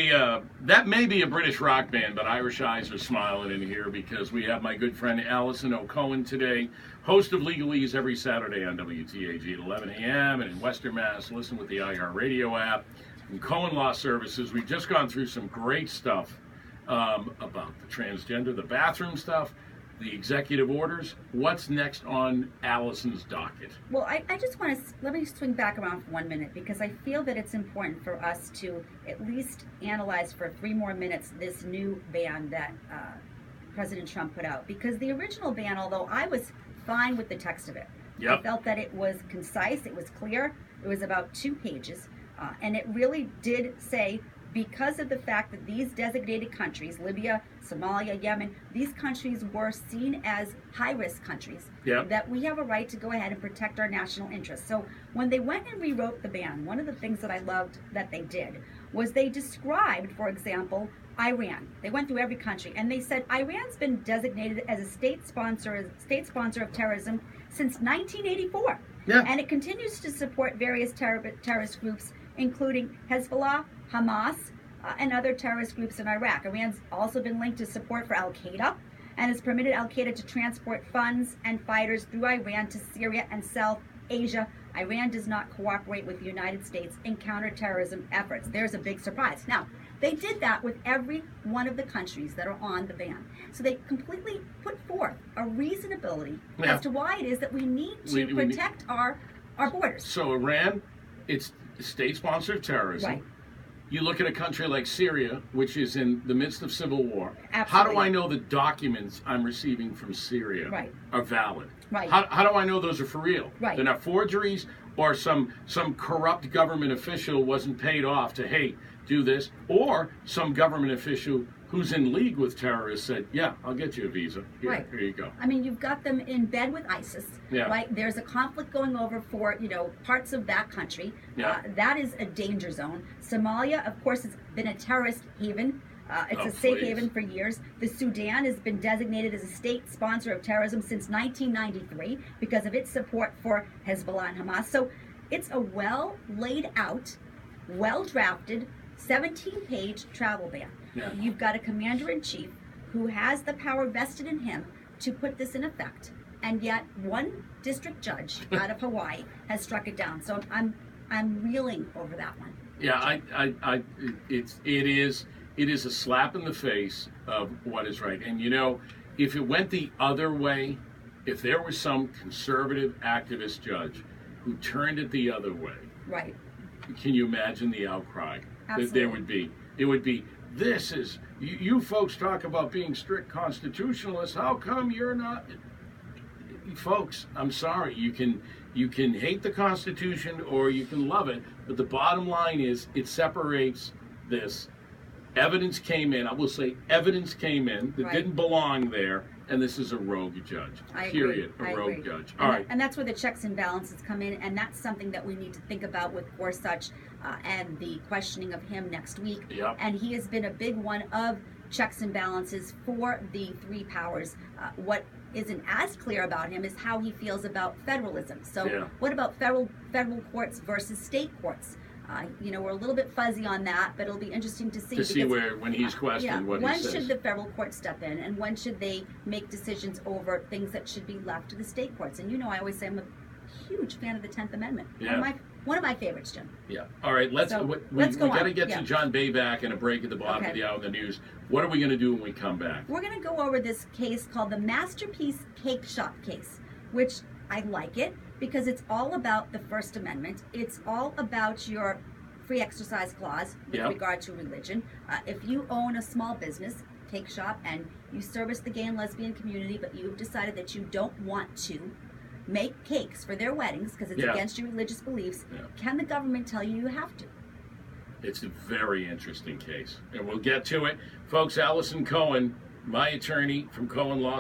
that may be a British rock band, but Irish eyes are smiling in here because we have my good friend Allison O'Cohen today, host of Legalese every Saturday on WTAG at 11 a.m. and in Western Mass. Listen with the iHeart Radio app. From Cohen Law Services, we've just gone through some great stuff about the transgender, the bathroom stuff, the executive orders. What's next on Allison's docket? Well, I just want to, let me swing back around for 1 minute because I feel that it's important for us to at least analyze for 3 more minutes this new ban that President Trump put out. Because the original ban, although I was fine with the text of it, I felt that it was concise, it was clear, it was about 2 pages, and it really did say, because of the fact that these designated countries, Libya, Somalia, Yemen, these countries were seen as high-risk countries, that we have a right to go ahead and protect our national interests. So when they went and rewrote the ban, one of the things that I loved that they did was they described, for example, Iran. They went through every country, and they said Iran's been designated as a state sponsor of terrorism since 1984. And it continues to support various terrorist groups, including Hezbollah, Hamas, and other terrorist groups in Iraq. Iran's also been linked to support for Al-Qaeda and has permitted Al-Qaeda to transport funds and fighters through Iran to Syria and South Asia. Iran does not cooperate with the United States in counterterrorism efforts. There's a big surprise. Now, they did that with every one of the countries that are on the ban. So they completely put forth a reasonability as to why it is that we need to protect our borders. So Iran, it's a state sponsor of terrorism. Right. You look at a country like Syria, which is in the midst of civil war. Absolutely. How do I know the documents I'm receiving from Syria are valid? Right. How do I know those are for real? Right. They're not forgeries, or some corrupt government official wasn't paid off to, hey, do this, or some government official who's in league with terrorists said, yeah, I'll get you a visa. Here you go. I mean, you've got them in bed with ISIS, right? There's a conflict going over for, parts of that country. That is a danger zone. Somalia, of course, has been a terrorist haven. It's a safe haven for years. The Sudan has been designated as a state sponsor of terrorism since 1993 because of its support for Hezbollah and Hamas. So it's a well laid out, well drafted, 17-page travel ban. You've got a commander-in-chief who has the power vested in him to put this in effect, and yet one district judge out of Hawaii has struck it down. So I'm reeling over that one. Yeah, it is a slap in the face of what is right. And if it went the other way, if there was some conservative activist judge who turned it the other way, right? Can you imagine the outcry that there would be? It would be, this is, you folks talk about being strict constitutionalists. How come you're not? Folks, I'm sorry. You can hate the Constitution or you can love it, but the bottom line is it separates this. Evidence came in, I will say evidence came in that didn't belong there, and this is a rogue judge. Period. A rogue judge. All right. And that's where the checks and balances come in, and that's something that we need to think about with Gorsuch and the questioning of him next week. And he has been a big one of checks and balances for the 3 powers. What isn't as clear about him is how he feels about federalism. So what about federal courts versus state courts? We're a little bit fuzzy on that, but it'll be interesting to see. When he's questioned what he says. When should the federal courts step in, and when should they make decisions over things that should be left to the state courts? And I always say I'm a huge fan of the 10th Amendment. One of my favorites, Jim. Yeah. All right. Let's go. We got to get to John Bayback and a break at the bottom of the hour in the news. What are we going to do when we come back? We're going to go over this case called the Masterpiece Cake Shop case, which I like it because it's all about the First Amendment. It's all about your free exercise clause with regard to religion. If you own a small business, cake shop, and you service the gay and lesbian community, but you've decided that you don't want to make cakes for their weddings because it's against your religious beliefs, can the government tell you have to? It's a very interesting case, and we'll get to it. Folks, Allison Cohen, my attorney from Cohen Law